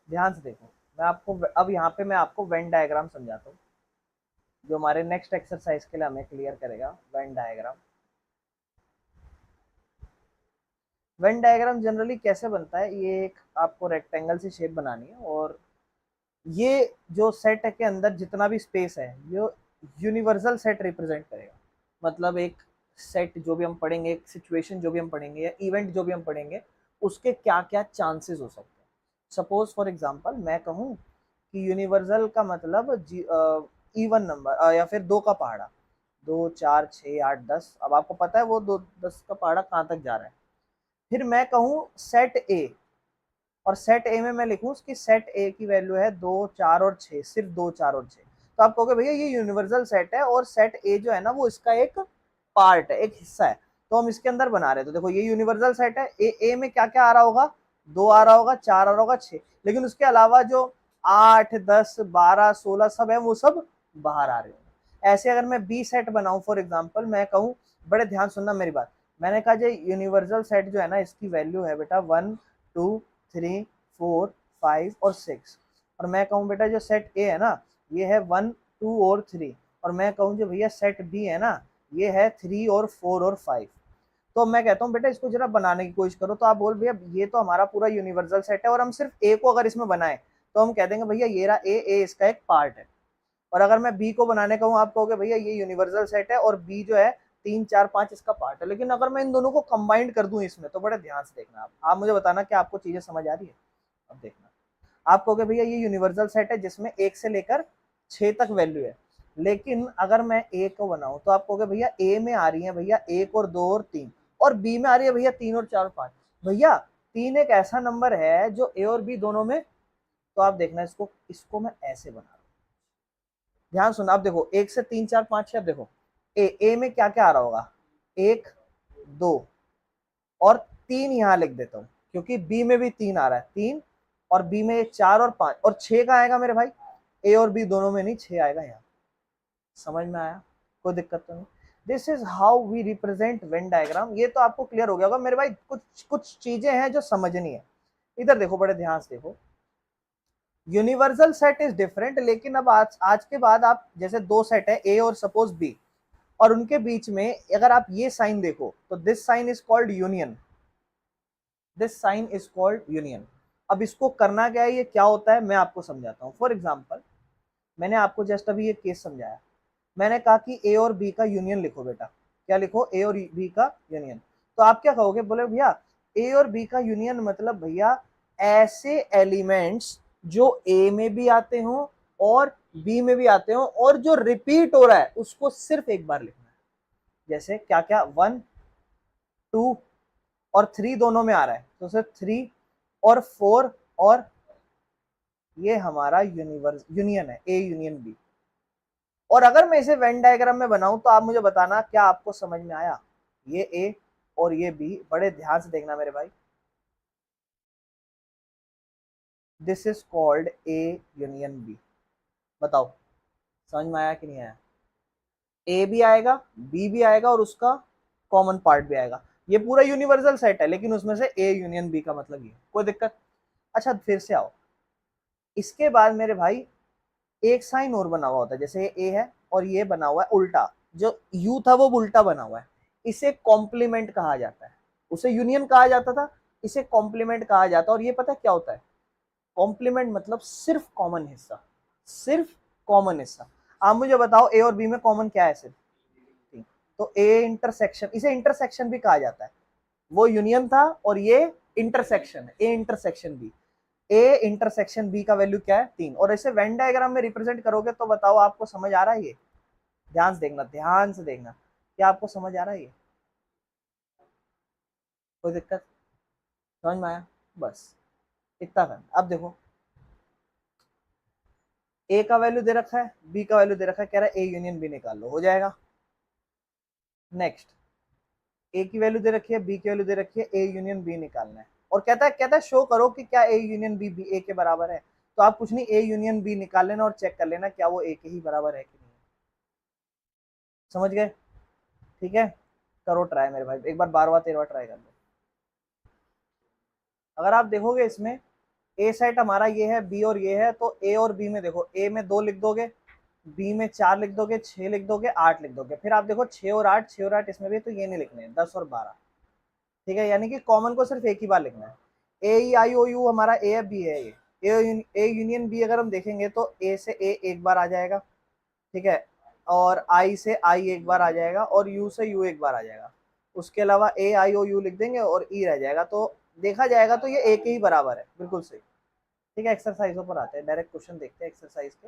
ध्यान से देखो, मैं आपको अब यहाँ पे मैं आपको वेन डायग्राम समझाता हूँ, जो हमारे नेक्स्ट एक्सरसाइज के लिए हमें क्लियर करेगा। Venn diagram, Venn diagram generally कैसे बनता है, ये एक आपको रेक्टेंगल से शेप बनानी है, और ये जो सेट के अंदर जितना भी स्पेस है ये यूनिवर्सल सेट रिप्रेजेंट करेगा। मतलब एक सेट जो भी हम पढ़ेंगे, एक सिचुएशन जो भी हम पढ़ेंगे या इवेंट जो भी हम पढ़ेंगे, उसके क्या क्या चांसेस हो सकते हैं। सपोज फॉर एग्जांपल मैं कहूँ कि यूनिवर्सल का मतलब इवन नंबर या फिर दो का पहाड़ा, 2 4 6 8 10। अब आपको पता है वो 2 10 का पहाड़ा कहाँ तक जा रहा है। फिर मैं कहूँ सेट ए, और सेट ए में मैं लिखूँ कि सेट ए की वैल्यू है 2 4 और 6, सिर्फ 2 4 और 6। तो आप कहोगे भैया ये यूनिवर्सल सेट है और सेट ए जो है ना वो इसका एक पार्ट है, एक हिस्सा है, तो हम इसके अंदर बना रहे हैं। तो देखो ये यूनिवर्सल सेट है, ए में क्या क्या आ रहा होगा, 2 आ रहा होगा, 4 आ रहा होगा, 6, लेकिन उसके अलावा जो 8 10 12 16 सब है वो सब बाहर आ रहे हैं। ऐसे अगर मैं बी सेट बनाऊं फॉर एग्जाम्पल, मैं कहूँ, बड़े ध्यान सुनना मेरी बात, मैंने कहा जो यूनिवर्सल सेट जो है ना इसकी वैल्यू है बेटा 1 2 3 4 5 और 6, और मैं कहूँ बेटा जो सेट ए है ना ये है 1 2 और 3, और मैं कहूँ जो भैया सेट बी है ना ये है 3 और 4 और 5। तो मैं कहता हूँ बेटा इसको जरा बनाने की कोशिश करो, तो आप बोल भैया ये तो हमारा पूरा यूनिवर्सल सेट है और हम सिर्फ ए को अगर इसमें बनाए तो हम कह देंगे भैया ये रहा ए इसका एक पार्ट है। और अगर मैं बी को बनाने कहूँ, आप कहोगे भैया ये यूनिवर्सल सेट है और बी जो है 3 4 5 इसका पार्ट है। लेकिन अगर मैं इन दोनों को कंबाइंड कर दूं इसमें, तो बड़े ध्यान से देखना, आप मुझे बताना कि आपको चीजें समझ आ रही है। अब देखना, आप कहोगे भैया ये यूनिवर्सल सेट है जिसमें 1 से लेकर 6 तक वैल्यू है, लेकिन अगर मैं ए को बनाऊं तो आप कहोगे भैया ए में आ रही है भैया 1 और 2 और 3, और बी में आ रही है भैया 3 और 4 5। भैया 3 एक ऐसा नंबर है जो ए और बी दोनों में, तो आप देखना इसको इसको मैं ऐसे बना रहा हूं। ध्यान सुना, आप देखो 1 से 3 4 5 6, देखो ए में क्या क्या आ रहा होगा, 1 2 और 3 यहाँ लिख देता हूँ, क्योंकि बी में भी 3 आ रहा है, 3, और बी में 4 और 5 और 6 का आएगा मेरे भाई, ए और बी दोनों में नहीं, 6 आएगा यहाँ। समझ में आया, कोई दिक्कत तो नहीं। This is how we represent Venn diagram. ये तो आपको क्लियर हो गया होगा मेरे भाई, कुछ कुछ चीजें हैं जो समझनी है। इधर देखो, बड़े ध्यान से देखो, यूनिवर्सल सेट इज डिफरेंट, लेकिन अब आज के बाद आप जैसे दो सेट है ए और सपोज बी, और उनके बीच में अगर आप ये साइन देखो तो this sign is called union, this sign is called union. अब इसको करना क्या है, ये क्या होता है मैं आपको समझाता हूँ। फॉर एग्जाम्पल मैंने आपको जस्ट अभी ये केस समझाया, मैंने कहा कि ए और बी का यूनियन लिखो बेटा, क्या लिखो, ए और बी का यूनियन। तो आप क्या कहोगे, बोले भैया ए और बी का यूनियन मतलब भैया ऐसे एलिमेंट्स जो ए में भी आते हो और बी में भी आते हो, और जो रिपीट हो रहा है उसको सिर्फ एक बार लिखना है। जैसे क्या क्या, 1 2 और 3 दोनों में आ रहा है, तो सिर्फ 3 और 4, और ये हमारा यूनिवर्स यूनियन है, ए यूनियन बी। और अगर मैं इसे वेन डायग्राम में बनाऊं तो आप मुझे बताना क्या आपको समझ में आया। ये ए और ये बी, बड़े ध्यान से देखना मेरे भाई, this is called A union B. बताओ समझ में आया कि नहीं आया। ए भी आएगा, बी भी आएगा, और उसका कॉमन पार्ट भी आएगा। ये पूरा यूनिवर्सल सेट है, लेकिन उसमें से ए यूनियन बी का मतलब ये, कोई दिक्कत। अच्छा फिर से आओ, इसके बाद मेरे भाई एक साइन और बना हुआ होता है, जैसे ये ए है और ये बना हुआ है उल्टा, जो यू था वो उल्टा बना हुआ है, इसे कॉम्प्लीमेंट कहा जाता है। उसे यूनियन कहा जाता था, इसे कॉम्प्लीमेंट कहा जाता है। और ये पता है क्या होता है, कॉम्प्लीमेंट मतलब सिर्फ कॉमन हिस्सा, सिर्फ कॉमन हिस्सा। आप मुझे बताओ ए और बी में कॉमन क्या है, सिर्फ तीन। तो ए इंटरसेक्शन, इसे इंटरसेक्शन भी कहा जाता है। वो यूनियन था और ये इंटरसेक्शन है, A intersection B. A intersection B का वैल्यू क्या है, 3। और ऐसे वेन डायग्राम में रिप्रेजेंट करोगे तो बताओ आपको समझ आ रहा है ये। ध्यान से देखना, ध्यान से देखना, क्या आपको समझ आ रहा है ये, कोई दिक्कत, समझ में आया, बस इतना करना। अब देखो ए का वैल्यू दे रखा है, बी का वैल्यू दे रखा है, कह रहा है ए यूनियन बी निकाल लो, हो जाएगा। नेक्स्ट, ए की वैल्यू दे रखी है, बी की वैल्यू दे रखी है, ए यूनियन बी निकालना है, और कहता है शो करो कि क्या ए यूनियन बी बी ए के बराबर है। तो आप कुछ नहीं, ए यूनियन बी निकाल लेना और चेक कर लेना क्या वो ए के ही बराबर है कि नहीं। समझ गए, ठीक है, करो ट्राई मेरे भाई, एक बार 12वां 13वां ट्राई कर लो। अगर आप देखोगे इसमें ए सेट हमारा ये है, बी और ये है, तो ए और बी में देखो, ए में 2 लिख दोगे, बी में 4 लिख दोगे, 6 लिख दोगे, 8 लिख दोगे। फिर आप देखो 6 और 8, 6 और 8 इसमें भी, तो ये नहीं लिखने, 10 और 12। ठीक है, यानी कि कॉमन को सिर्फ एक ही बार लिखना है। ए ई आई ओ यू हमारा ए है, बी है, ये ए यूनियन बी अगर हम देखेंगे तो ए से ए एक बार आ जाएगा, ठीक है, और आई से आई एक बार आ जाएगा, और यू से यू एक बार आ जाएगा। उसके अलावा ए आई ओ यू लिख देंगे और ई रह जाएगा, तो देखा जाएगा तो ये एक ही बराबर है, बिल्कुल सही। ठीक है, एक्सरसाइजों पर आते हैं, डायरेक्ट क्वेश्चन देखते हैं एक्सरसाइज के।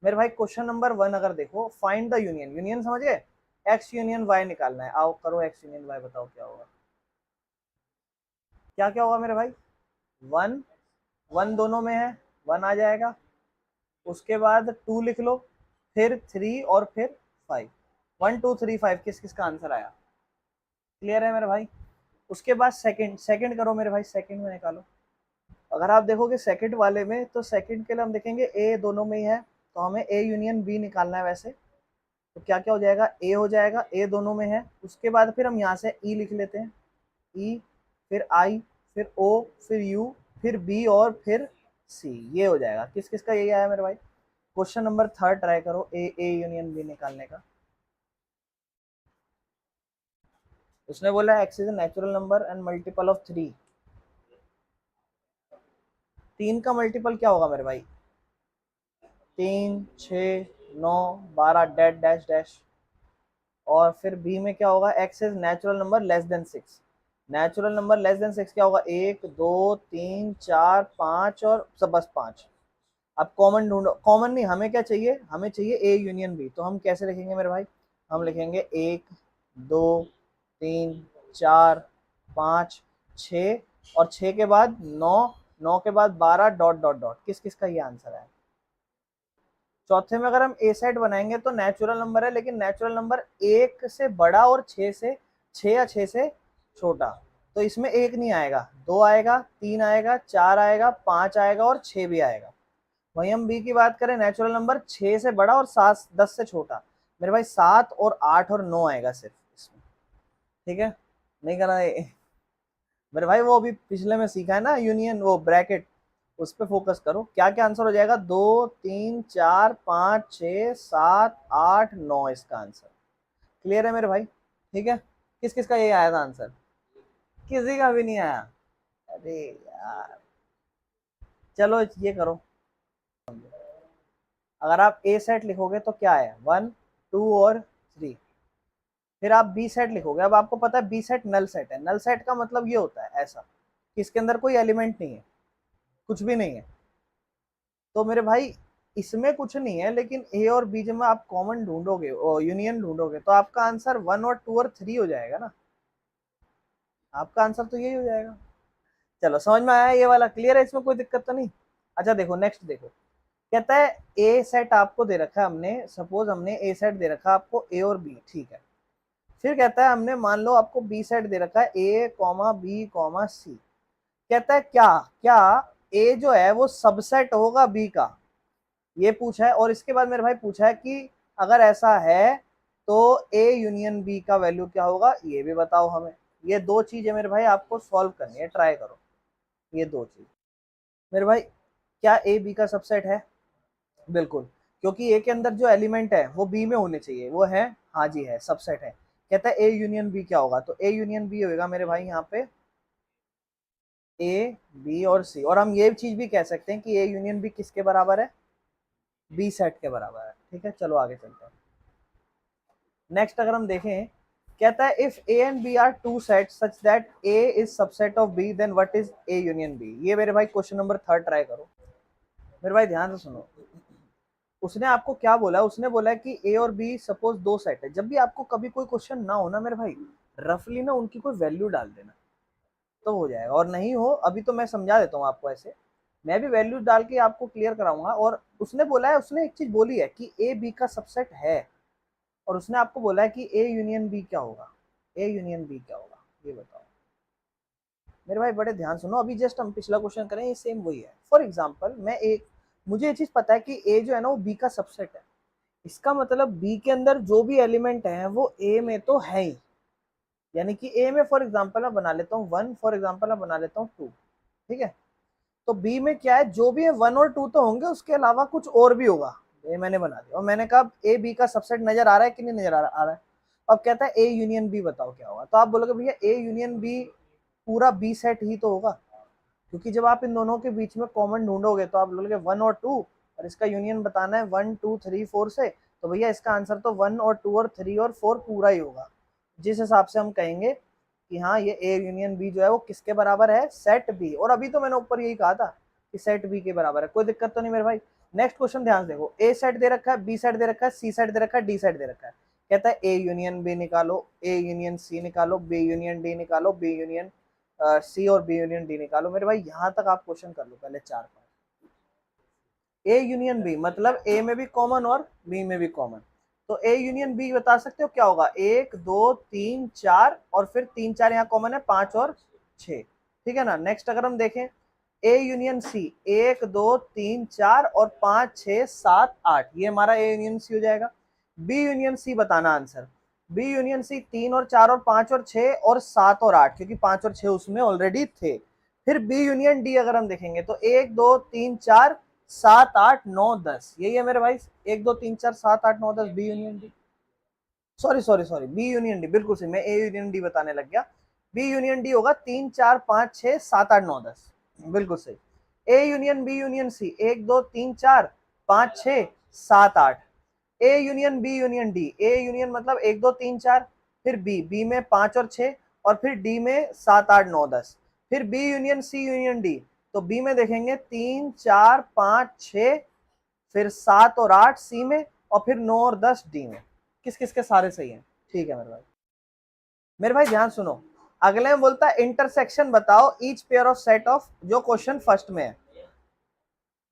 मेरे भाई क्वेश्चन नंबर 1 अगर देखो, फाइंड द यूनियन, यूनियन समझ गए, एक्स यूनियन वाई निकालना है। आओ करो एक्स यूनियन वाई, बताओ क्या होगा, क्या क्या होगा मेरे भाई। 1 1 दोनों में है, 1 आ जाएगा। उसके बाद 2 लिख लो, फिर 3 और फिर 5। 1 2 3 5 किस किस का आंसर आया, क्लियर है मेरे भाई। उसके बाद सेकंड, सेकंड करो मेरे भाई, सेकंड में निकालो। अगर आप देखोगे सेकंड वाले में, तो सेकंड के लिए हम देखेंगे ए दोनों में ही है, तो हमें ए यूनियन बी निकालना है वैसे। तो क्या क्या हो जाएगा, ए हो जाएगा, ए दोनों में है। उसके बाद फिर हम यहाँ से ई लिख लेते हैं, ई, फिर आई, फिर ओ, फिर यू, फिर बी और फिर सी, ये हो जाएगा। किस किस का यही आया मेरे भाई। क्वेश्चन नंबर 3 ट्राई करो, ए यूनियन बी निकालने का। उसने बोला x is natural number and multiple of 3। 3 का मल्टीपल क्या होगा मेरे भाई, 3 6 9 12 डैश डैश डैश। और फिर बी में क्या होगा, x is natural number less than 6। Natural number less than 6 क्या होगा, 1 2 3 4 5 और सब बस 5। अब कॉमन ढूंढो, कॉमन नहीं, हमें क्या चाहिए, हमें चाहिए ए यूनियन बी। तो हम कैसे लिखेंगे मेरे भाई, हम लिखेंगे 1 2 3 4 5 6, और 6 के बाद 9, 9 के बाद 12 डॉट डॉट डॉट। किस किस का ये आंसर है। चौथे में अगर हम ए सेट बनाएंगे तो नेचुरल नंबर है, लेकिन नेचुरल नंबर 1 से बड़ा और 6 से, 6 या 6 से छोटा। तो इसमें 1 नहीं आएगा, 2 आएगा, 3 आएगा, 4 आएगा, 5 आएगा और 6 भी आएगा। वहीं हम बी की बात करें, नेचुरल नंबर 6 से बड़ा और 7 10 से छोटा। मेरे भाई 7 और 8 और 9 आएगा सिर्फ इसमें। ठीक है, नहीं करना है मेरे भाई, वो अभी पिछले में सीखा है ना यूनियन, वो ब्रैकेट, उस पर फोकस करो। क्या क्या आंसर हो जाएगा, 2 3 4 5 6 7 8 9 इसका आंसर। क्लियर है मेरे भाई। ठीक है, किस किस का ये आया था आंसर, किसी का भी नहीं आया। अरे यार, चलो ये करो। अगर आप ए सेट लिखोगे तो क्या है, 1 2 और 3। फिर आप बी सेट लिखोगे। अब आपको पता है बी सेट नल सेट है। नल सेट का मतलब ये होता है ऐसा कि इसके अंदर कोई एलिमेंट नहीं है, कुछ भी नहीं है। तो मेरे भाई इसमें कुछ नहीं है, लेकिन ए और बी जब आप कॉमन ढूंढोगे, यूनियन ढूंढोगे, तो आपका आंसर 1 और 2 और 3 हो जाएगा ना। आपका आंसर तो यही हो जाएगा। चलो समझ में आया ये वाला, क्लियर है, इसमें कोई दिक्कत तो नहीं। अच्छा देखो नेक्स्ट देखो, कहता है ए सेट आपको दे रखा है हमने, सपोज हमने ए सेट दे रखा है आपको, ए और बी, ठीक है। फिर कहता है हमने मान लो आपको बी सेट दे रखा है, ए कॉमा बी कॉमा सी। कहता है क्या क्या ए जो है वो सबसेट होगा बी का, ये पूछा है। और इसके बाद मेरे भाई पूछा है कि अगर ऐसा है तो ए यूनियन बी का वैल्यू क्या होगा, ये भी बताओ हमें। ये दो चीजें मेरे भाई आपको सॉल्व करनी है, ट्राई करो ये दो चीज। मेरे भाई क्या ए बी का सबसेट है, बिल्कुल, क्योंकि ए के अंदर जो एलिमेंट है वो बी में होने चाहिए, वो है, हाँ जी है, सबसेट है। कहता है ए यूनियन बी क्या होगा, तो ए यूनियन बी होगा मेरे भाई यहाँ पे ए बी और सी। और हम ये चीज भी कह सकते हैं कि ए यूनियन बी किसके बराबर है, बी सेट के बराबर है। ठीक है, चलो आगे चलते हैं। नेक्स्ट अगर हम देखें, कहता है if A and B are two set such that A is subset of B then what is A union B. ये मेरे भाई क्वेश्चन नंबर 3 ट्राई करो। मेरे भाई ध्यान से सुनो, उसने आपको क्या बोला, उसने बोला कि ए और बी सपोज दो सेट है। जब भी आपको कभी कोई क्वेश्चन ना हो ना मेरे भाई, रफली ना उनकी कोई वैल्यू डाल देना तो हो जाएगा। और नहीं हो अभी तो मैं समझा देता हूँ आपको, ऐसे मैं भी वैल्यू डाल के आपको क्लियर कराऊंगा। और उसने बोला है, उसने एक चीज बोली है कि ए बी का सबसेट है, और उसने आपको बोला है कि ए यूनियन बी क्या होगा, ए यूनियन बी क्या होगा, ये बताओ मेरे भाई। बड़े ध्यान सुनो, अभी जस्ट हम पिछला क्वेश्चन करें, ये सेम वही है। फॉर एग्जाम्पल मैं एक, मुझे ये चीज पता है कि ए जो है ना वो बी का सबसेट है, इसका मतलब बी के अंदर जो भी एलिमेंट है वो ए में तो है ही। यानी कि ए में फॉर एग्जाम्पल मैं बना लेता हूँ 1, फॉर एग्जाम्पल मैं बना लेता हूँ 2, ठीक है। तो बी में क्या है, जो भी है 1 और 2 तो होंगे, उसके अलावा कुछ और भी होगा, ये मैंने बना दिया। और मैंने कहा ए बी का सबसेट नजर आ रहा है कि नहीं नजर आ रहा है। अब कहता है ए यूनियन बी बताओ क्या होगा। तो आप बोलोगे भैया ए यूनियन बी पूरा बी सेट ही तो होगा, क्योंकि जब आप इन दोनों के बीच में कॉमन ढूंढोगे तो आप बोलोगे 1 और 2, और इसका यूनियन बताना है 1 2 3 4 से, तो भैया इसका आंसर तो 1 और 2 और 3 और 4 पूरा ही होगा। जिस हिसाब से हम कहेंगे कि हाँ ये ए यूनियन बी जो है वो किसके बराबर है, सेट बी। और अभी तो मैंने ऊपर यही कहा था कि सेट बी के बराबर है, कोई दिक्कत तो नहीं मेरे भाई। नेक्स्ट क्वेश्चन ध्यान से देखो, ए सेट दे रखा है, बी सेट दे रखा है, सी सेट दे रखा है, डी सेट दे रखा है। कहता है ए यूनियन बी निकालो, ए यूनियन सी निकालो, बी यूनियन डी निकालो, बी यूनियन सी और बी यूनियन डी निकालो। मेरे भाई यहां तक आप क्वेश्चन कर लो पहले 4-5। ए यूनियन बी मतलब ए में भी कॉमन और बी में भी कॉमन। तो ए यूनियन बी बता सकते हो क्या होगा, 1 2 3 4 और फिर 3 4 यहाँ कॉमन है, 5 और 6, ठीक है ना। नेक्स्ट अगर हम देखें ए यूनियन सी, 1 2 3 4 और 5 6 7 8, ये हमारा ए यूनियन सी हो जाएगा। बी यूनियन सी बताना आंसर, बी यूनियन सी 3 और 4 और 5 और 6 और 7 और 8, क्योंकि 5 और 6 उसमें ऑलरेडी थे। फिर बी यूनियन डी अगर हम देखेंगे तो 1 2 3 4 7 8 9 10, यही है मेरे भाई, 1 2 3 4 7 8 9 10 B union D. Sorry B union D, बिल्कुल सही, मैं ए यूनियन डी बताने लग गया। बी यूनियन डी होगा 3 4 5 6 7 8 9 10, बिल्कुल सही। A union B union C 1 2 3 4 5 6 7 8। A union B union D, A union मतलब 1 2 3 4, फिर बी में 5 और 6, और फिर डी में 7 8 9 10। फिर B union C union D, तो बी में देखेंगे 3 4 5 6, फिर 7 और 8 सी में, और फिर 9 और 10 डी में। किस किस के सारे सही हैं, ठीक है मेरे भाई। मेरे भाई ध्यान सुनो, अगले में बोलता है इंटरसेक्शन बताओ each pair of set of, जो क्वेश्चन फर्स्ट में है।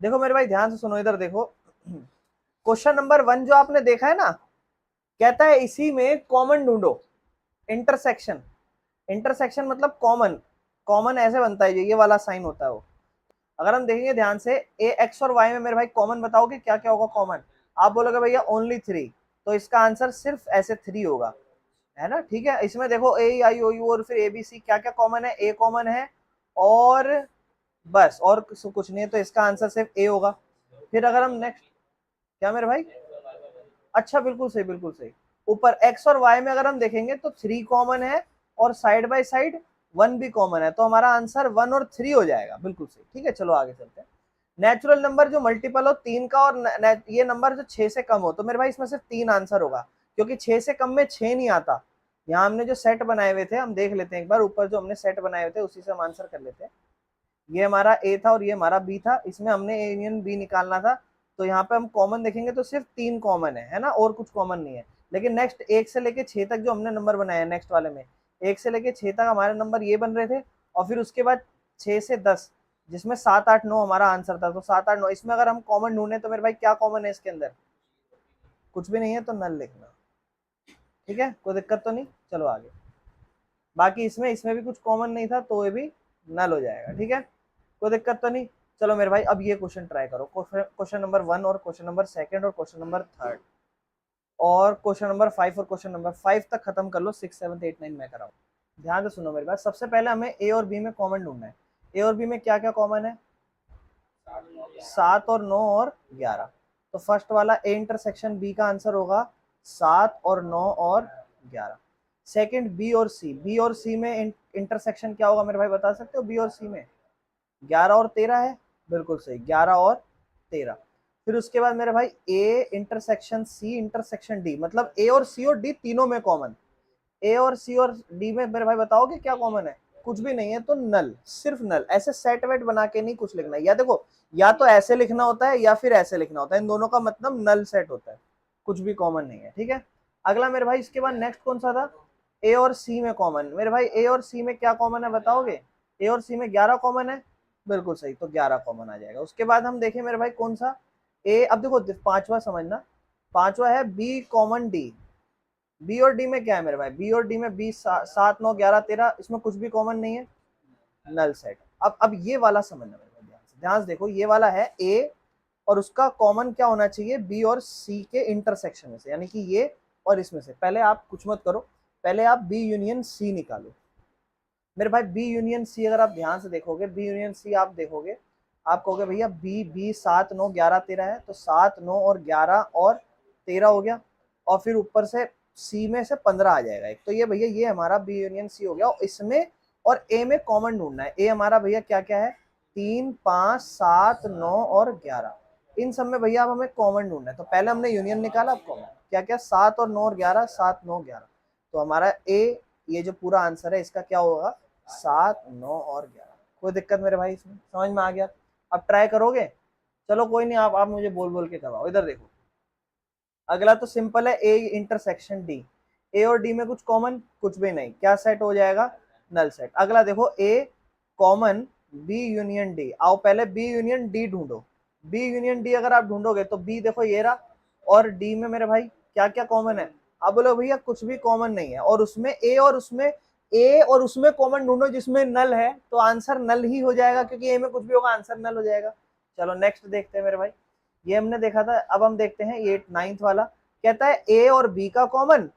देखो मेरे भाई ध्यान से सुनो, इधर देखो, क्वेश्चन नंबर 1 जो आपने देखा है ना, कहता है इसी में कॉमन ढूंढो। इंटरसेक्शन, इंटरसेक्शन मतलब कॉमन, कॉमन ऐसे बनता है, ये वाला साइन होता है वो। अगर हम देखेंगे ध्यान से, ए एक्स और वाई में मेरे भाई कॉमन बताओगे क्या क्या होगा कॉमन। आप बोलोगे भैया ओनली 3, तो इसका आंसर सिर्फ ऐसे 3 होगा, है ना, ठीक है। इसमें देखो ए आई ओ यू और फिर ए बी सी, क्या क्या कॉमन है, ए कॉमन है और बस, और कुछ नहीं है, तो इसका आंसर सिर्फ ए होगा। फिर अगर हम नेक्स्ट, क्या मेरे भाई, अच्छा बिल्कुल सही बिल्कुल सही। ऊपर एक्स और वाई में अगर हम देखेंगे तो 3 कॉमन है और साइड बाय साइड 1 भी कॉमन है, तो हमारा आंसर 1 और 3 हो जाएगा, बिल्कुल सही, ठीक है। चलो आगे चलते हैं। नेचुरल नंबर जो मल्टीपल हो 3 का, और ये नंबर जो 6 से कम हो, तो मेरे भाई इसमें सिर्फ 3 आंसर होगा, क्योंकि 6 से कम में 6 नहीं आता। यहाँ हमने जो सेट बनाए हुए थे, हम देख लेते हैं एक बार, ऊपर जो हमने सेट बनाए हुए थे उसी से हम आंसर कर लेते हैं। ये हमारा ए था और ये हमारा बी था, इसमें हमने ए यूनियन बी निकालना था। तो यहाँ पे हम कॉमन देखेंगे तो सिर्फ 3 कॉमन है ना, और कुछ कॉमन नहीं है। लेकिन नेक्स्ट 1 से लेके 6 तक जो हमने नंबर बनाया है, नेक्स्ट वाले में 1 से लेके 6 तक हमारे नंबर ये बन रहे थे, और फिर उसके बाद 6 से 10, जिसमें 7 8 9 हमारा आंसर था। तो 7 8 9 इसमें अगर हम कॉमन ढूंढे तो मेरे भाई क्या कॉमन है इसके अंदर, कुछ भी नहीं है, तो नल लिखना, ठीक है, कोई दिक्कत तो नहीं। चलो आगे, बाकी इसमें भी कुछ कॉमन नहीं था, तो ये भी नल हो जाएगा, ठीक है, कोई दिक्कत तो नहीं। चलो मेरे भाई अब ये क्वेश्चन ट्राई करो, क्वेश्चन नंबर 1 और क्वेश्चन नंबर 2 और क्वेश्चन नंबर 3 और क्वेश्चन नंबर 5 और क्वेश्चन नंबर 5 तक खत्म कर लो, 6 7 8 9 मैं कराऊँ। ध्यान से सुनो मेरे बात, सबसे पहले हमें ए और बी में कॉमन ढूंढना है। ए और बी में क्या क्या कॉमन है, 7 और 9 और 11। तो फर्स्ट वाला ए इंटरसेक्शन बी का आंसर होगा 7 और 9 और 11। सेकंड बी और सी, बी और सी में इंटरसेक्शन क्या होगा मेरे भाई, बता सकते हो, बी और सी में 11 और 13 है, बिल्कुल सही, 11 और 13। फिर उसके बाद मेरे भाई A intersection C intersection D, मतलब ए और सी और डी तीनों में कॉमन। ए और सी और डी में मेरे भाई बताओगे क्या कॉमन है, कुछ भी नहीं है, तो नल, सिर्फ नल। ऐसे सेट वेट बना के नहीं कुछ लिखना, या देखो, या तो ऐसे लिखना होता है या फिर ऐसे लिखना होता है, इन दोनों का मतलब नल सेट होता है, कुछ भी कॉमन नहीं है, ठीक है। अगला मेरे भाई इसके बाद नेक्स्ट कौन सा था, ए और सी में कॉमन। मेरे भाई ए और सी में क्या कॉमन है बताओगे, ए और सी में 11 कॉमन है, बिल्कुल सही, तो 11 कॉमन आ जाएगा। उसके बाद हम देखें मेरे भाई कौन सा, ए, अब देखो पांचवा समझना, पांचवा है बी कॉमन डी। बी और डी में क्या है मेरे भाई, बी और डी में 20 7 9 11 13, इसमें कुछ भी कॉमन नहीं है, नल सेट। अब ये वाला समझना मेरे भाई, ध्यान से देखो, ये वाला है ए, और उसका कॉमन क्या होना चाहिए, बी और सी के इंटरसेक्शन में से, यानी कि ये और इसमें से। पहले आप कुछ मत करो, पहले आप बी यूनियन सी निकालो। मेरे भाई बी यूनियन सी अगर आप ध्यान से देखोगे, बी यूनियन सी आप देखोगे आप कहोगे भैया बी बी 7 9 11 13 है, तो 7 9 और 11 और 13 हो गया, और फिर ऊपर से सी में से 15 आ जाएगा एक, तो ये भैया ये हमारा बी यूनियन सी हो गया। और इसमें और ए में कॉमन ढूंढना है। ए हमारा भैया क्या क्या है, 3 5 7 9 और 11, इन सब में भैया अब हमें कॉमन ढूंढना है। तो पहले हमने यूनियन निकाला, अब कॉमन क्या क्या, 7 और 9 और 11, 7 9 11, तो हमारा ए, ये जो पूरा आंसर है इसका क्या होगा, 7 9 और 11। कोई दिक्कत मेरे भाई, इसमें समझ में आ गया? अब ट्राई करोगे? चलो कोई नहीं, आप मुझे बोल बोल के करवाओ। इधर देखो, अगला तो सिंपल है, ए इंटरसेक्शन डी। ए और डी में कुछ कॉमन, कुछ भी नहीं, क्या सेट हो जाएगा, नल सेट। अगला देखो, A common B union D. आओ पहले बी यूनियन डी ढूंढो। बी यूनियन डी अगर आप ढूंढोगे तो बी देखो ये रहा, और डी में मेरे भाई क्या क्या कॉमन है। अब बोलो भैया कुछ भी कॉमन नहीं है, और उसमें ए और उसमें कॉमन ढूंढो जिसमें नल है, तो आंसर नल ही हो जाएगा, क्योंकि ए में कुछ भी होगा आंसर नल हो जाएगा। चलो नेक्स्ट देखते हैं मेरे भाई, ये हमने देखा था। अब हम देखते हैं ये 9th वाला, कहता है ए और बी का कॉमन,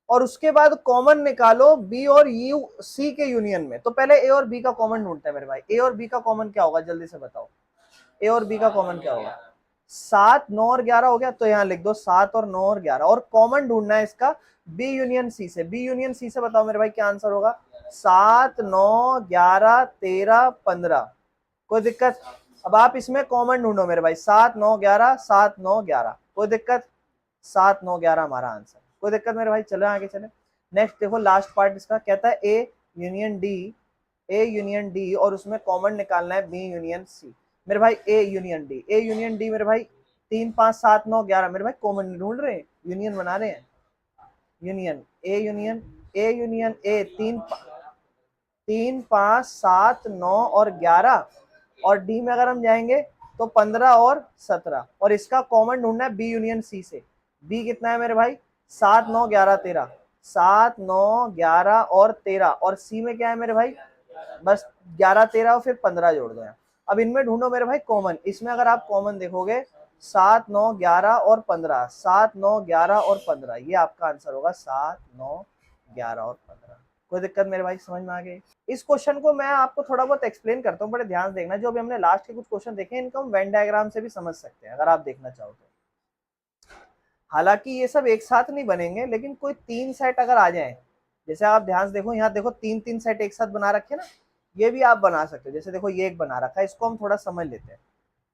और उसके बाद कॉमन निकालो बी और यू सी के यूनियन में। तो पहले ए और बी का कॉमन ढूंढते हैं मेरे भाई। ए और बी का कॉमन क्या होगा, जल्दी से बताओ, ए और बी का कॉमन क्या होगा। 7 9 और 11 हो गया, तो यहां लिख दो 7 और 9 और 11, और कॉमन ढूंढना है इसका बी यूनियन सी से। बी यूनियन सी से बताओ मेरे भाई क्या आंसर होगा, 7 9 11 13 15। कोई दिक्कत? अब आप इसमें कॉमन ढूंढो मेरे भाई, 7 9 11 7 9 11, कोई दिक्कत? 7 9 11 हमारा आंसर, कोई दिक्कत मेरे भाई? चलो आगे चले। नेक्स्ट देखो लास्ट पार्ट इसका, कहता है ए union D, A union D, और उसमें कॉमन निकालना है बी यूनियन सी। मेरे भाई A union D, A union D मेरे भाई 3 5 7 9 11, मेरे भाई कॉमन ढूंढ रहे हैं, यूनियन बना रहे हैं। Union A union A union A, 3 5 7 9 और 11, और डी में अगर हम जाएंगे तो 15 और 17, और इसका कॉमन ढूंढना है बी यूनियन सी से। बी कितना है मेरे भाई, 7 9 11 13, 7 9 11 और 13, और सी में क्या है मेरे भाई, बस 11 13 और फिर 15 जोड़ दो। अब इनमें ढूंढो मेरे भाई कॉमन। इसमें अगर आप कॉमन देखोगे 7 9 11 और 15, 7 9 11 और 15, ये आपका आंसर होगा 7 9 11 और 15। कोई दिक्कत मेरे भाई, समझ में आ गई? इस क्वेश्चन को मैं आपको थोड़ा बहुत एक्सप्लेन करता हूँ, बड़े ध्यान से देखना। जो भी हमने लास्ट के कुछ क्वेश्चन देखे इनको हम वेन डायग्राम से भी समझ सकते हैं, अगर आप देखना चाहो तो। हालांकि ये सब एक साथ नहीं बनेंगे, लेकिन कोई 3 सेट अगर आ जाए, जैसे आप ध्यान से देखो, यहाँ देखो 3 सेट एक साथ बना रखे ना, ये भी आप बना सकते हो। जैसे देखो ये एक बना रखा है, इसको हम थोड़ा समझ लेते हैं।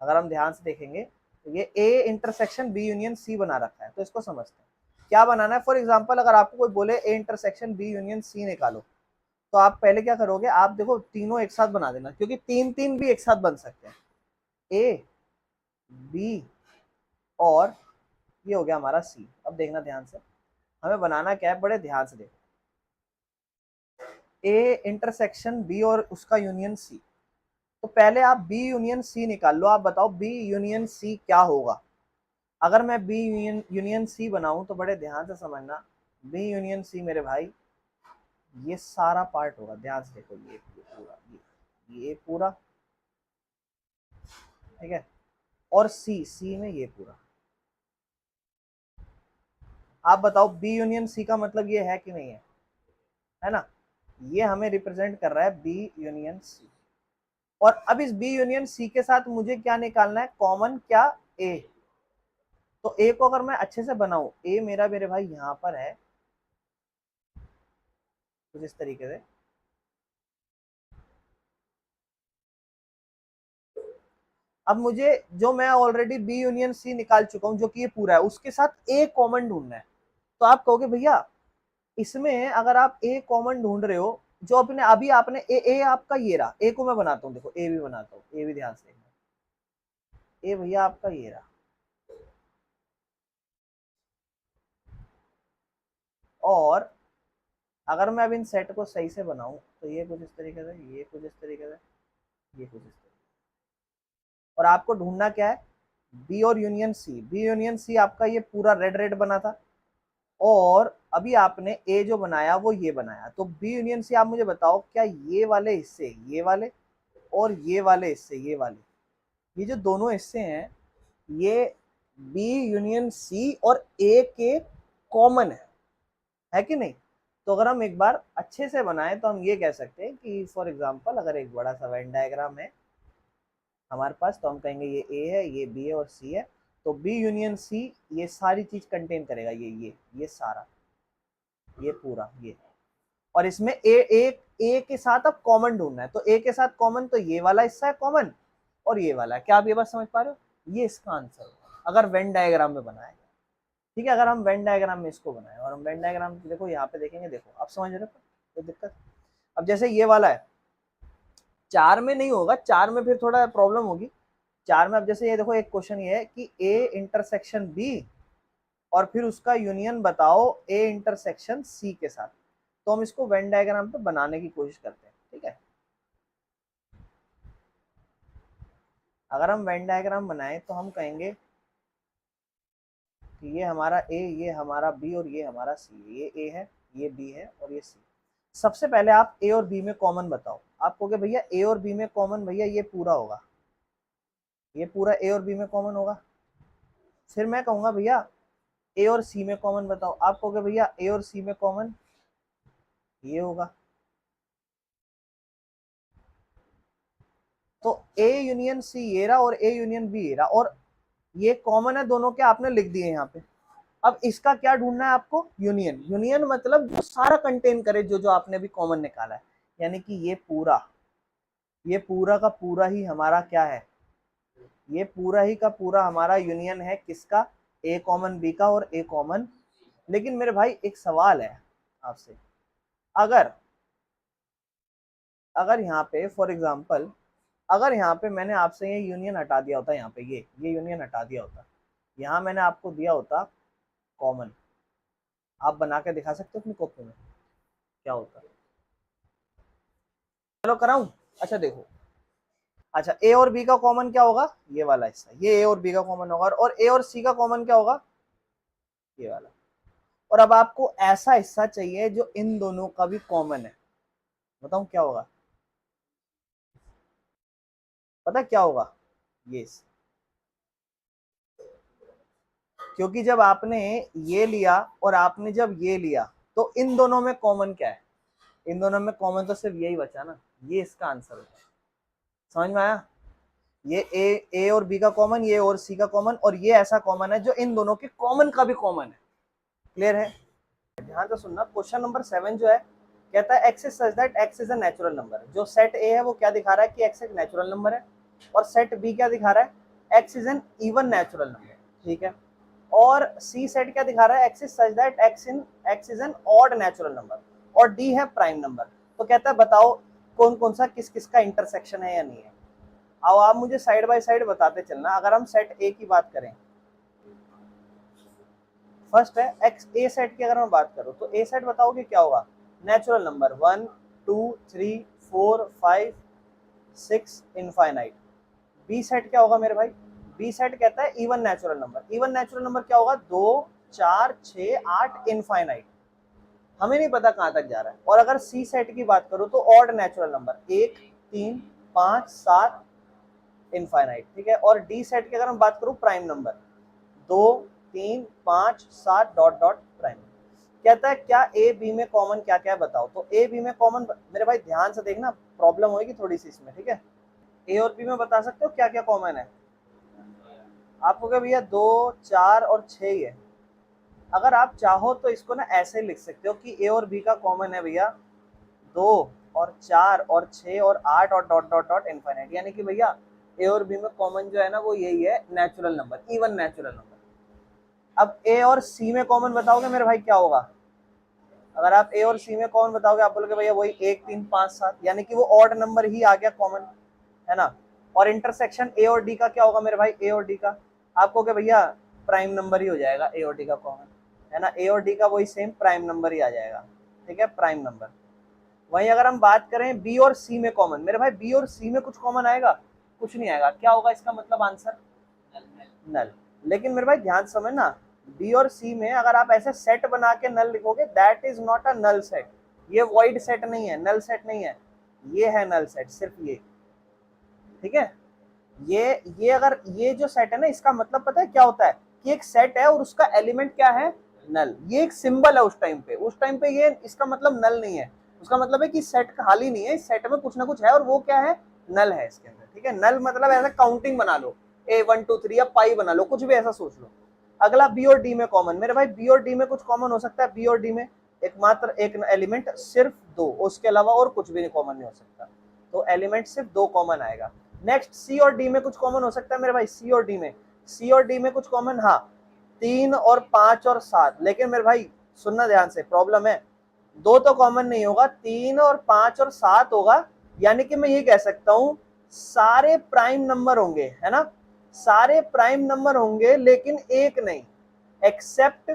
अगर हम ध्यान से देखेंगे तो ये A intersection B union C बना रखा है, तो इसको समझते हैं क्या बनाना है। फॉर एग्जाम्पल अगर आपको कोई बोले A intersection B union C निकालो, तो आप पहले क्या करोगे, आप देखो तीनों एक साथ बना देना, क्योंकि 3 भी एक साथ बन सकते हैं। ए बी और ये हो गया हमारा सी। अब देखना ध्यान से, हमें बनाना क्या है, बड़े ध्यान से देखो। ए इंटरसेक्शन बी और उसका यूनियन सी, तो पहले आप बी यूनियन सी निकाल लो। आप बताओ बी यूनियन सी क्या होगा। अगर मैं बी यूनियन सी बनाऊं तो बड़े ध्यान से समझना, बी यूनियन सी मेरे भाई ये सारा पार्ट होगा। ध्यान से देखो, ये पूरा, ये पूरा, ठीक है, और सी में ये पूरा। आप बताओ बी यूनियन सी का मतलब ये है कि नहीं है ना? ये हमें रिप्रेजेंट कर रहा है बी यूनियन सी। और अब इस बी यूनियन सी के साथ मुझे क्या निकालना है, कॉमन क्या, ए। तो ए को अगर मैं अच्छे से बनाऊं, ए मेरा मेरे भाई यहां पर है कुछ इस तरीके से। अब मुझे जो मैं ऑलरेडी बी यूनियन सी निकाल चुका हूं, जो कि ये पूरा है, उसके साथ ए कॉमन ढूंढना है। तो आप कहोगे भैया इसमें अगर आप ए कॉमन ढूंढ रहे हो, जो अपने अभी आपने ए आपका ये रहा, ए को मैं बनाता हूँ, देखो ए भी बनाता हूँ, ए भी ध्यान से। ए भैया आपका ये रहा, और अगर मैं अब इन सेट को सही से बनाऊं तो ये कुछ इस तरीके से, ये कुछ इस तरीके से, ये कुछ इस तरीके से। और आपको ढूंढना क्या है, बी और union C. B union C आपका ये पूरा रेड रेड बना था, और अभी आपने ए जो बनाया वो ये बनाया। तो बी यूनियन सी आप मुझे बताओ, क्या ये वाले हिस्से, ये वाले और ये वाले हिस्से, ये वाले, ये जो दोनों हिस्से हैं, ये बी यूनियन सी और ए के कॉमन है कि नहीं? तो अगर हम एक बार अच्छे से बनाएं तो हम ये कह सकते हैं कि फॉर एग्जांपल अगर एक बड़ा सा वेन डायग्राम है, हमारे पास, तो हम कहेंगे ये ए है, ये बी है और सी है। तो बी यूनियन सी ये सारी चीज कंटेन करेगा, ये सारा, ये पूरा ये। और इसमें ए के साथ अब कॉमन ढूंढना है, तो ए के साथ कॉमन, तो ये वाला हिस्सा है कॉमन और ये वाला है। क्या आप ये बात समझ पा रहे हो? ये इसका आंसर होगा अगर वेन डायग्राम में बनाया। ठीक है, अगर हम वेन डायग्राम में इसको बनाए और हम वेन डायग्राम देखो यहाँ पे देखेंगे, देखो आप समझ रहे हो कोई दिक्कत? अब जैसे ये वाला है, 4 में नहीं होगा, 4 में फिर थोड़ा प्रॉब्लम होगी। 4 में अब जैसे ये देखो, एक क्वेश्चन ये है कि ए इंटरसेक्शन बी और फिर उसका यूनियन बताओ ए इंटरसेक्शन सी के साथ। तो हम इसको वेन डायग्राम पे बनाने की कोशिश करते हैं। ठीक है, अगर हम वेन डायग्राम बनाए तो हम कहेंगे कि ये हमारा ए, ये हमारा बी और ये हमारा सी। ये ए है, ये बी है और ये सी। सबसे पहले आप ए और बी में कॉमन बताओ। आप कहोगे भैया ए और बी में कॉमन, भैया ये पूरा होगा, ये पूरा ए और बी में कॉमन होगा। फिर मैं कहूंगा भैया ए और सी में कॉमन बताओ। आप कहोगे भैया ए और सी में कॉमन ये होगा। तो ए यूनियन सी ये रहा और ए यूनियन बी ये रहा, और ये कॉमन है दोनों के, आपने लिख दिए यहाँ पे। अब इसका क्या ढूंढना है आपको? यूनियन। यूनियन मतलब जो सारा कंटेन करे, जो जो आपने अभी कॉमन निकाला है, यानी कि ये पूरा का पूरा ही हमारा क्या है? ये पूरा ही का पूरा हमारा यूनियन है किसका? ए कॉमन बी का और ए कॉमन। लेकिन मेरे भाई एक सवाल है आपसे, अगर अगर यहाँ पे फॉर एग्जांपल, अगर यहाँ पे मैंने आपसे ये यूनियन हटा दिया होता, यहाँ पे ये यूनियन हटा दिया होता, यहाँ मैंने आपको दिया होता कॉमन, आप बना के दिखा सकते हो अपनी कॉपी में क्या होता? चलो कराऊं? अच्छा देखो, अच्छा ए और बी का कॉमन क्या होगा? ये वाला हिस्सा, ये ए और बी का कॉमन होगा, और ए और सी का कॉमन क्या होगा? ये वाला। और अब आपको ऐसा हिस्सा चाहिए जो इन दोनों का भी कॉमन है। बताऊं क्या होगा? पता क्या होगा? ये, क्योंकि जब आपने ये लिया और आपने जब ये लिया, तो इन दोनों में कॉमन क्या है? इन दोनों में कॉमन तो सिर्फ यही बचा ना, ये इसका आंसर होगा। समझ में आया? ये ए और बी का कॉमन, ये और सी का कॉमन, और ये ऐसा कॉमन है जो इन दोनों के कॉमन का भी कॉमन है। क्लियर है? ध्यान से सुनना, क्वेश्चन नंबर 7 जो है, कहता है x is such that x is a natural number. जो सेट ए है वो क्या दिखा रहा है कि एक्स एक नेचुरल नंबर है, और सेट बी क्या दिखा रहा है? X is an even natural number. ठीक है, और सी सेट क्या दिखा रहा है? X is such that x is an odd natural number, और डी है प्राइम नंबर। तो कहता है बताओ कौन कौन सा किस किस का इंटरसेक्शन है या नहीं है। अब आप मुझे साइड बाय साइड बताते चलना। अगर हम सेट ए की बात करें, फर्स्ट है एक्स ए सेट की, अगर मैं बात करूं तो ए सेट बताओगे क्या होगा? Natural number 1 2 3 4 5 6 infinite. B set क्या होगा मेरे भाई? बी सेट कहता है even natural number. Even natural number क्या होगा? 2 4 6 8 इनफाइनाइट। हमें नहीं पता कहां तक जा रहा है। और अगर सी सेट की बात करूं तो ऑड नेचुरल नंबर 1 3 5 7 इनफाइनाइट। ठीक है, और डी सेट की अगर हम बात करूं prime number 2 3 5 7 dot dot prime. कहता है क्या ए बी में कॉमन क्या क्या है बताओ। तो ए बी में कॉमन मेरे भाई ध्यान से देखना, प्रॉब्लम होगी थोड़ी सी इसमें। ठीक है, ए और बी में बता सकते हो क्या क्या कॉमन है? आपको क्या भैया 2 4 और 6 ही है। अगर आप चाहो तो इसको ना ऐसे लिख सकते हो कि ए और बी का कॉमन है भैया 2 और 4 और 6 और 8 और डॉट डॉट डॉट इनफाइनाइट। यानी कि भैया ए और बी में कॉमन जो है ना वो यही है, natural number, even natural number. अब ए और सी में कॉमन बताओगे मेरे भाई क्या होगा? अगर आप ए और सी में कॉमन बताओगे, आप बोलोगे भैया वही 1 3 5 7, यानी कि वो ऑड नंबर ही आ गया कॉमन, है ना। और इंटरसेक्शन ए और डी का क्या होगा मेरे भाई? ए और डी का आप कहोगे भैया प्राइम नंबर ही हो जाएगा ए और डी का कॉमन, है ना। ए और डी का वही सेम प्राइम नंबर ही आ जाएगा। ठीक है, प्राइम नंबर। वहीं अगर हम बात करें बी और सी में कॉमन, मेरे भाई बी और सी में कुछ कॉमन आएगा? कुछ नहीं आएगा। क्या होगा इसका मतलब आंसर? नल। लेकिन मेरे भाई ध्यान से समझना, बी और सी में अगर आप ऐसे सेट बना के नल लिखोगे, that is not a null set. ये वॉइड सेट नहीं है, नल सेट नहीं है, ये है नल सेट, सिर्फ ये। ठीक है, ये अगर ये जो सेट है ना, इसका मतलब पता है क्या होता है? कि एक सेट है और उसका एलिमेंट क्या है? नल। ये एक सिंबल है उस टाइम पे ये इसका मतलब नल नहीं है। उसका मतलब है कि सेट खाली नहीं है, इस सेट में कुछ ना कुछ है, और वो क्या है? नल है इसके अंदर, ठीक है। नल मतलब ऐसा काउंटिंग बना लो, ए 1 2 3 या पाई बना लो, कुछ भी ऐसा सोच लो। अगला बी और डी में कॉमन, मेरे भाई बी और डी में कुछ कॉमन हो सकता है? बी और डी में एकमात्र एक एलिमेंट सिर्फ दो, उसके अलावा और कुछ भी कॉमन नहीं हो सकता, तो एलिमेंट सिर्फ दो कॉमन आएगा। नेक्स्ट सी और डी में कुछ कॉमन हो सकता है मेरे भाई? सी और डी में, सी और डी में कुछ कॉमन, हाँ 3 और 5 और 7, लेकिन मेरे भाई सुनना ध्यान से, प्रॉब्लम है, दो तो कॉमन नहीं होगा, 3 और 5 और 7 होगा, यानी कि मैं ये कह सकता हूं सारे प्राइम नंबर होंगे, है ना, सारे प्राइम नंबर होंगे लेकिन एक नहीं, except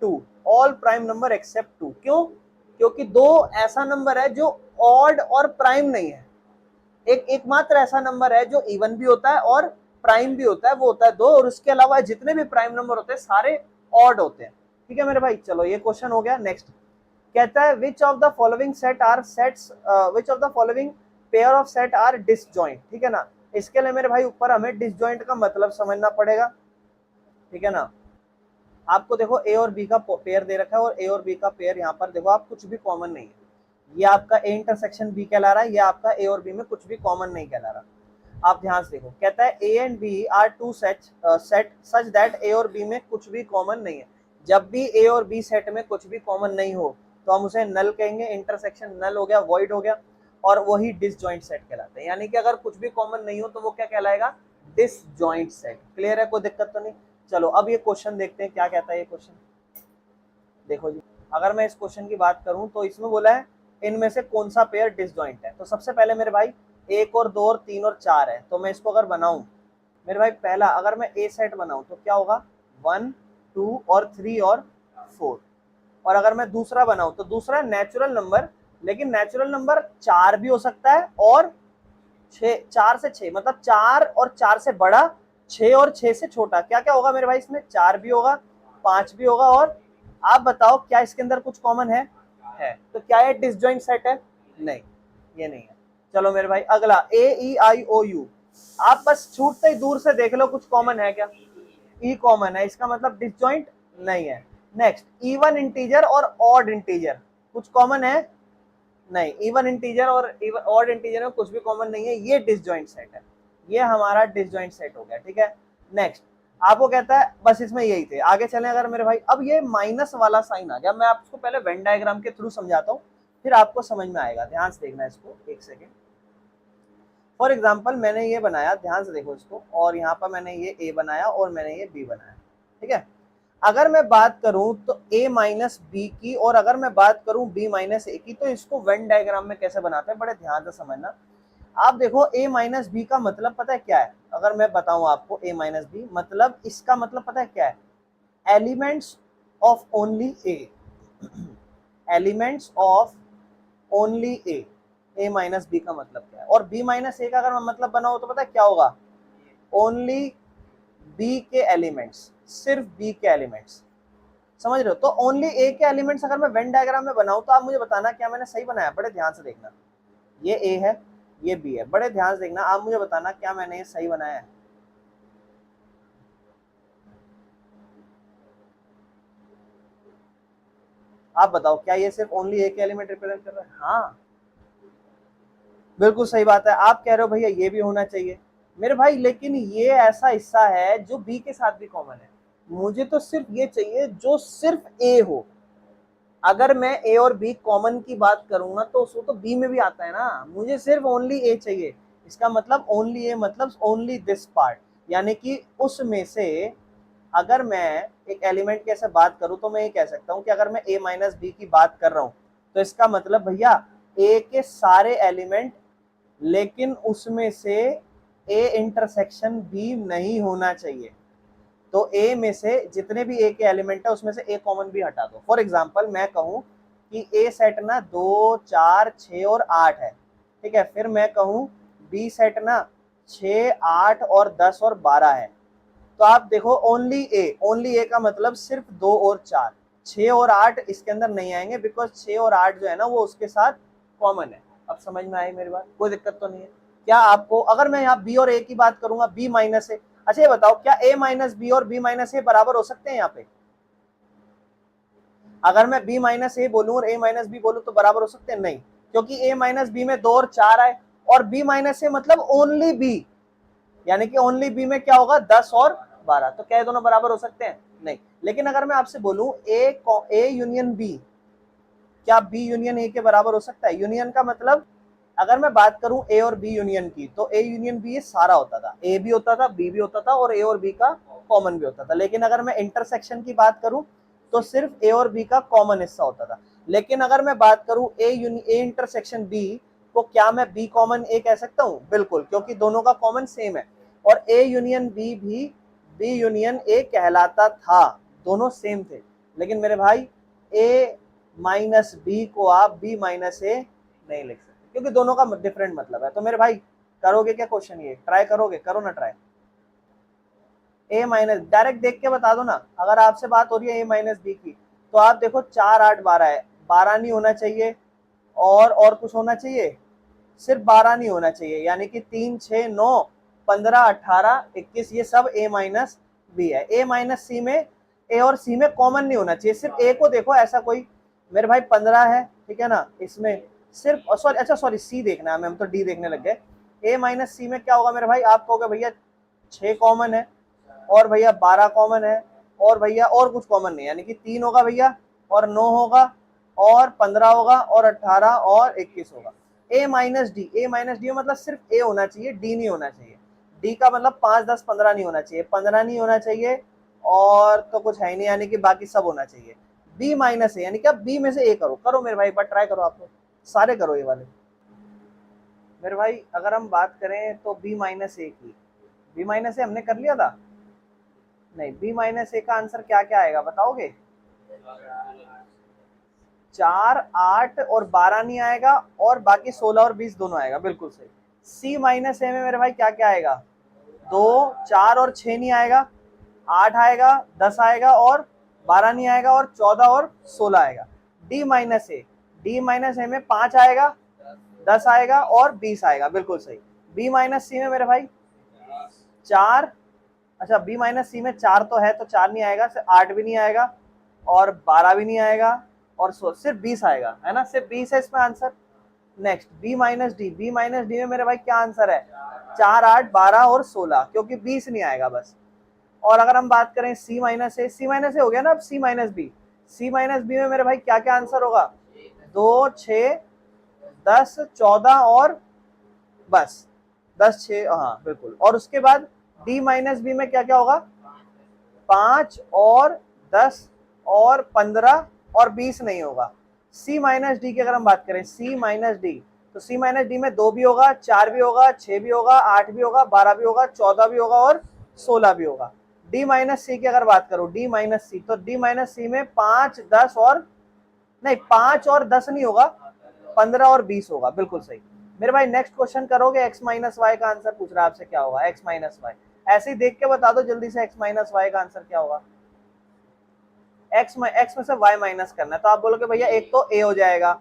2, all prime number except 2। क्यों? क्योंकि दो ऐसा नंबर है जो ऑड और प्राइम नहीं है, एकमात्र ऐसा नंबर है जो इवन भी होता है और प्राइम भी होता है, वो होता है 2, और उसके अलावा जितने भी प्राइम नंबर होते हैं सारे ऑड होते हैं, ठीक है मेरे भाई। चलो ये क्वेश्चन हो गया। नेक्स्ट कहता है which of the following set are sets, which of the following pair of set are disjoint, ठीक है ना। इसके लिए मेरे भाई ऊपर हमें डिसजॉइंट का मतलब समझना पड़ेगा, ठीक है ना। आपको देखो ए और बी का पेयर दे रखा है, और ए और बी का पेयर यहाँ पर देखो आप, कुछ भी कॉमन नहीं है, ये आपका ए इंटरसेक्शन बी कहला रहा है, ये आपका ए और बी में कुछ भी कॉमन नहीं कहला रहा। आप ध्यान से देखो, कहता है A and B are two set such that A और बी में कुछ भी कॉमन नहीं है। जब भी ए और बी सेट में कुछ भी कॉमन नहीं हो तो हम उसे नल कहेंगे, इंटरसेक्शन नल हो गया, वॉइड हो गया, और वही डिसजॉइंट सेट कहलाते हैं। यानी कि अगर कुछ भी कॉमन नहीं हो तो वो क्या कहलाएगा? Disjoint set. क्लियर है? कोई दिक्कत तो नहीं? चलो अब ये क्वेश्चन देखते हैं क्या कहता है ये क्वेश्चन। देखो जी, अगर मैं इस क्वेश्चन की बात करूं तो इसमें बोला है इनमें से कौन सा पेयर डिसजॉइंट है। तो सबसे पहले मेरे भाई 1 और 2 और 3 और 4 है, तो मैं इसको अगर बनाऊं मेरे भाई, पहला अगर मैं ए सेट बनाऊं तो क्या होगा? 1 2 और 3 और 4। और अगर मैं दूसरा बनाऊं तो दूसरा नेचुरल नंबर, लेकिन नेचुरल नंबर 4 भी हो सकता है और 6, 4 से 6 मतलब 4 और 4 से बड़ा, 6 और 6 से छोटा। क्या क्या होगा मेरे भाई इसमें? 4 भी होगा, 5 भी होगा, और आप बताओ क्या इसके अंदर कुछ कॉमन है? तो क्या ये डिसजॉइंट सेट है? नहीं, ये नहीं है। चलो मेरे भाई अगला ए ई आई ओ यू, आप बस छूटते ही दूर से देख लो कुछ कॉमन है क्या? ई कॉमन है, इसका मतलब डिसजॉइंट नहीं है। नेक्स्ट इवन इंटीजर और ऑड इंटीजर, कुछ कॉमन है? नहीं, इवन इंटीजर और ऑड इंटीजर में कुछ भी कॉमन नहीं है, ये डिसजॉइंट सेट है, ये हमारा डिसजॉइंट सेट हो गया, ठीक है। नेक्स्ट आपको कहता है, बस इसमें यही थे, आगे चलें अगर मेरे भाई, अब ये माइनस वाला साइन आ गया, मैं आपको पहले वेन डायग्राम के थ्रू समझाता हूँ, फिर आपको समझ में आएगा। ध्यान से देखना इसको, एक सेकेंड। फॉर एग्जाम्पल मैंने ये बनाया, ध्यान से देखो इसको, और यहाँ पर मैंने ये ए बनाया और मैंने ये बी बनाया, ठीक है। अगर मैं बात करूं तो a माइनस बी की, और अगर मैं बात करूं b माइनस ए की, तो इसको वेन डायग्राम में कैसे बनाते हैं बड़े ध्यान से समझना। आप देखो a माइनस बी का मतलब पता है क्या है? अगर मैं बताऊं आपको a माइनस बी मतलब, इसका मतलब पता है क्या है? Elements of only a, elements of only a minus B का मतलब क्या है? और b माइनस ए का अगर मैं मतलब बनाऊं तो पता है क्या होगा? ओनली b के एलिमेंट्स, सिर्फ b के एलिमेंट्स, समझ रहे हो? तो ओनली ए के एलिमेंट्स अगर मैं वेन डायग्राम में बनाऊं तो आप मुझे बताना क्या मैंने सही बनाया। बड़े ध्यान से देखना, ये ए है, ये बी है, बड़े ध्यान से देखना, आप मुझे बताना क्या मैंने ये सही बनाया है। आप बताओ क्या ये सिर्फ ओनली ए के एलिमेंट रिप्रेजेंट कर रहा है? हाँ बिल्कुल सही बात है। आप कह रहे हो भैया ये भी होना चाहिए मेरे भाई, लेकिन ये ऐसा हिस्सा है जो बी के साथ भी कॉमन है, मुझे तो सिर्फ ये चाहिए जो सिर्फ ए हो। अगर मैं ए और बी कॉमन की बात करूंगा तो उसको तो बी में भी आता है ना, मुझे सिर्फ ओनली ए चाहिए। इसका मतलब ओनली ए मतलब ओनली दिस पार्ट, यानी कि उसमें से अगर मैं एक एलिमेंट की ऐसे बात करूं तो मैं ये कह सकता हूं कि अगर मैं a माइनस बी की बात कर रहा हूं तो इसका मतलब भैया a के सारे एलिमेंट, लेकिन उसमें से a इंटरसेक्शन b नहीं होना चाहिए। तो a में से जितने भी a के एलिमेंट है उसमें से a कॉमन भी हटा दो। फॉर एग्जांपल मैं कहूं कि a सेट ना 2 4 6 और 8 है, ठीक है। फिर मैं कहूं b सेट ना 6 8 और 10 और 12 है, तो आप देखो ओनली ए का मतलब सिर्फ 2 और 4, 6 और 8 इसके अंदर नहीं आएंगे, बिकॉज 6 और 8 जो है ना वो उसके साथ कॉमन है। अब समझ में आई मेरी बात? कोई दिक्कत तो नहीं है क्या आपको? अगर मैं यहाँ बी और ए की बात करूंगा, बी माइनस ए, अच्छा ये बताओ क्या ए माइनस बी और बी माइनस ए बराबर हो सकते हैं यहाँ पे? अगर मैं बी माइनस ए बोलूं और ए माइनस बी बोलूं तो बराबर हो सकते हैं? नहीं, क्योंकि ए माइनस बी में 2 और 4 आए और b माइनस ए मतलब ओनली b, यानी कि ओनली b में क्या होगा 10 और 12, तो क्या ये दोनों बराबर हो सकते हैं? नहीं। लेकिन अगर मैं आपसे बोलूं a यूनियन b, क्या b यूनियन a के बराबर हो सकता है? यूनियन का मतलब अगर मैं बात करूं a और b यूनियन की, तो a यूनियन b ये सारा होता था, a भी होता था, b भी होता था और a और b का कॉमन भी होता था। लेकिन अगर मैं इंटरसेक्शन की बात करूं तो सिर्फ a और b का कॉमन हिस्सा होता था। लेकिन अगर मैं बात करूं a इंटरसेक्शन b को, क्या मैं b कॉमन a कह सकता हूं? बिल्कुल, क्योंकि दोनों का कॉमन सेम है। और a यूनियन b भी b यूनियन a कहलाता था, दोनों सेम थे। लेकिन मेरे भाई a माइनस बी को आप b माइनस ए नहीं लिख सकते, क्योंकि दोनों का डिफरेंट मतलब है। तो मेरे भाई करोगे क्या क्वेश्चन? ये ट्राई करोगे? करो ना ट्राई। a माइनस डायरेक्ट देख के बता दो ना, अगर आपसे बात हो रही है a माइनस बी की, तो आप देखो 4 8 12 है, 12 नहीं होना चाहिए और कुछ होना चाहिए? सिर्फ 12 नहीं होना चाहिए, यानी कि 3 6 9 15 18 21 ये सब a माइनस बी है। a माइनस सी में a और c में कॉमन नहीं होना चाहिए, सिर्फ a को देखो ऐसा कोई। मेरे भाई 15 है, ठीक है ना, इसमें सिर्फ सॉरी, अच्छा सॉरी सी देखना है, हम तो d देखने लग गए। a माइनस सी में क्या होगा मेरे भाई? आप कहोगे भैया 6 कॉमन है और भैया 12 कॉमन है और भैया और कुछ कॉमन नहीं, यानी कि 3 होगा भैया और 9 होगा और 15 होगा और 18 और 21 होगा। a माइनस डी मतलब सिर्फ a होना चाहिए, d नहीं होना चाहिए। d का मतलब 5 10 15 नहीं होना चाहिए, 15 नहीं होना चाहिए और तो कुछ है ही नहीं, यानी कि बाकी सब होना चाहिए। b माइनस ए, यानी कि आप b में से a करो। करो मेरे भाई, एक बार ट्राई करो, आप लोग सारे करो ये वाले। मेरे भाई अगर हम बात करें तो b माइनस ए की, b माइनस ए हमने कर लिया था? नहीं, b माइनस ए का आंसर क्या क्या आएगा बताओगे? 4 8 और 12 नहीं आएगा और बाकी 16 और 20 दोनों आएगा, बिल्कुल सही। c माइनस ए में मेरे भाई क्या क्या आएगा? 2 4 और 6 नहीं आएगा, 8 आएगा, 10 आएगा और 12 नहीं आएगा और 14 और 16 आएगा। डी माइनस ए में 5 आएगा, 10 आएगा और 20 आएगा, बिल्कुल सही। बी माइनस सी में मेरे भाई 4, अच्छा बी माइनस सी में 4 तो है, तो 4 नहीं आएगा, 8 भी नहीं आएगा और 12 भी नहीं आएगा और सिर्फ 20 आएगा, है ना, सिर्फ 20 है इसमें answer. Next B minus D में मेरे भाई क्या आंसर है? 4 8 12 और 16, क्योंकि 20 नहीं आएगा बस। और अगर हम बात करें सी माइनस ए हो गया ना, अब सी माइनस बी में मेरे भाई क्या क्या आंसर होगा? 2 6 10 14 और बस 10 6, हाँ बिल्कुल। और उसके बाद डी माइनस बी में क्या क्या होगा? 5 और 10 और 15 और 20 नहीं होगा। सी माइनस डी की अगर हम बात करें, सी माइनस डी, तो सी माइनस डी में 2 भी होगा, 4 भी होगा, 6 भी होगा, 8 भी होगा, 12 भी होगा, 14 भी होगा और 16 भी होगा। डी माइनस सी की अगर बात करूं, डी माइनस सी, तो डी माइनस सी में 5 10 और नहीं, 5 और 10 नहीं होगा, 15 और 20 होगा, बिल्कुल सही। मेरे भाई नेक्स्ट क्वेश्चन करोगे? एक्स माइनस वाई का आंसर पूछ रहा है आपसे, क्या होगा एक्स माइनस वाई? ऐसे ही देख के बता दो जल्दी से, एक्स माइनस वाई का आंसर क्या होगा? एक्स में से वाई माइनस करना है, तो आप बोलोगे भैया एक तो ए हो जाएगा,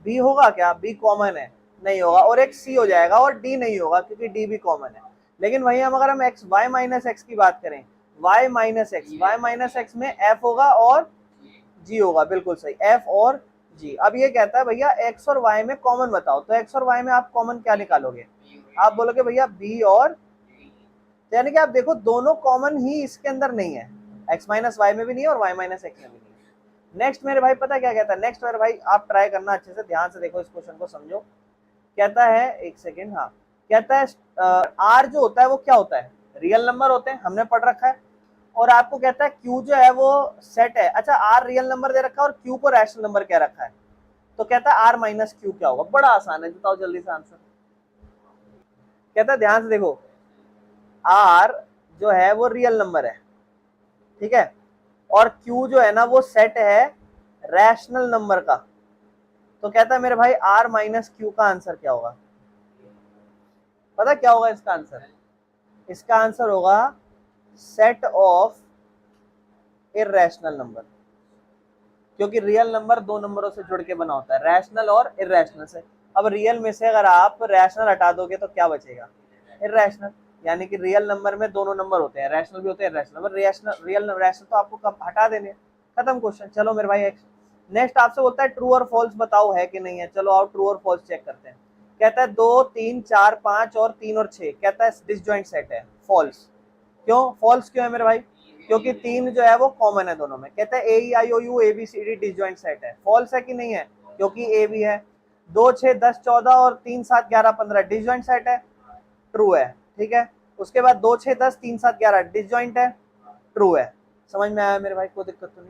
बी होगा क्या? बी कॉमन है, नहीं होगा, और एक सी हो जाएगा और डी नहीं होगा क्योंकि डी भी कॉमन है। लेकिन वही हम अगर हम एक्स वाई माइनस एक्स की बात करें, वाई माइनस एक्स में एफ होगा और जी होगा, बिल्कुल सही, एफ और जी। अब ये कहता है भैया एक्स और वाई में कॉमन बताओ, तो एक्स और वाई में आप कॉमन क्या निकालोगे? आप बोलोगे भैया बी और, तो यानी कि आप देखो दोनों कॉमन ही इसके अंदर नहीं है, एक्स माइनस वाई में भी नहीं है और वाई माइनस एक्स में भी नहीं है। नेक्स्ट मेरे भाई पता क्या कहता है? नेक्स्ट मेरे भाई आप ट्राई करना, अच्छे से ध्यान से देखो, इस क्वेश्चन को समझो। कहता है, एक सेकेंड, हाँ, कहता है आर जो होता है वो क्या होता है? रियल नंबर होते हैं, हमने पढ़ रखा है। और आपको कहता है क्यू जो है वो सेट है। अच्छा, आर रियल नंबर दे रखा है और क्यू को रैशनल नंबर कह रखा है, तो कहता है आर माइनस क्यू क्या होगा? बड़ा आसान है, बताओ जल्दी से आंसर। कहता है ध्यान से देखो, आर जो है वो रियल नंबर है, ठीक है, और क्यू जो है ना वो सेट है रैशनल नंबर का, तो कहता है मेरे भाई आर माइनस क्यू का आंसर क्या होगा? पता क्या होगा इसका आंसर? इसका आंसर होगा सेट ऑफ इर्रेशनल नंबर, क्योंकि रियल नंबर दो नंबरों से जुड़ के बना होता है, रैशनल और इर्रेशनल से। अब रियल में से अगर आप रैशनल हटा दोगे तो क्या बचेगा? इर्रेशनल। यानी कि रियल नंबर में दोनों नंबर होते हैं, रैशनल भी होते हैं इर्रेशनल, रियल रैशनल तो आपको कब हटा देने, खत्म क्वेश्चन। चलो मेरे भाई नेक्स्ट आपसे बोलता है ट्रू और फॉल्स बताओ है कि नहीं है। चलो आओ ट्रू और फॉल्स चेक करते हैं। कहता है 2 3 4 5 और 3 और 6, कहता है डिसजॉइंट सेट है। फॉल्स। क्यों फॉल्स क्यों है मेरे भाई? क्योंकि 3 जो है वो कॉमन है दोनों में। कहता है AEIOU ABCD डिसजॉइंट सेट है। फॉल्स है कि नहीं है? क्योंकि ए भी है। 2 6 10 14 और 3 7 11 15 डिसजॉइंट सेट है। ट्रू है। ठीक है, उसके बाद 2 6 10 3 7 11 डिसजॉइंट है। ट्रू है। समझ में आया मेरे भाई? कोई दिक्कत तो नहीं।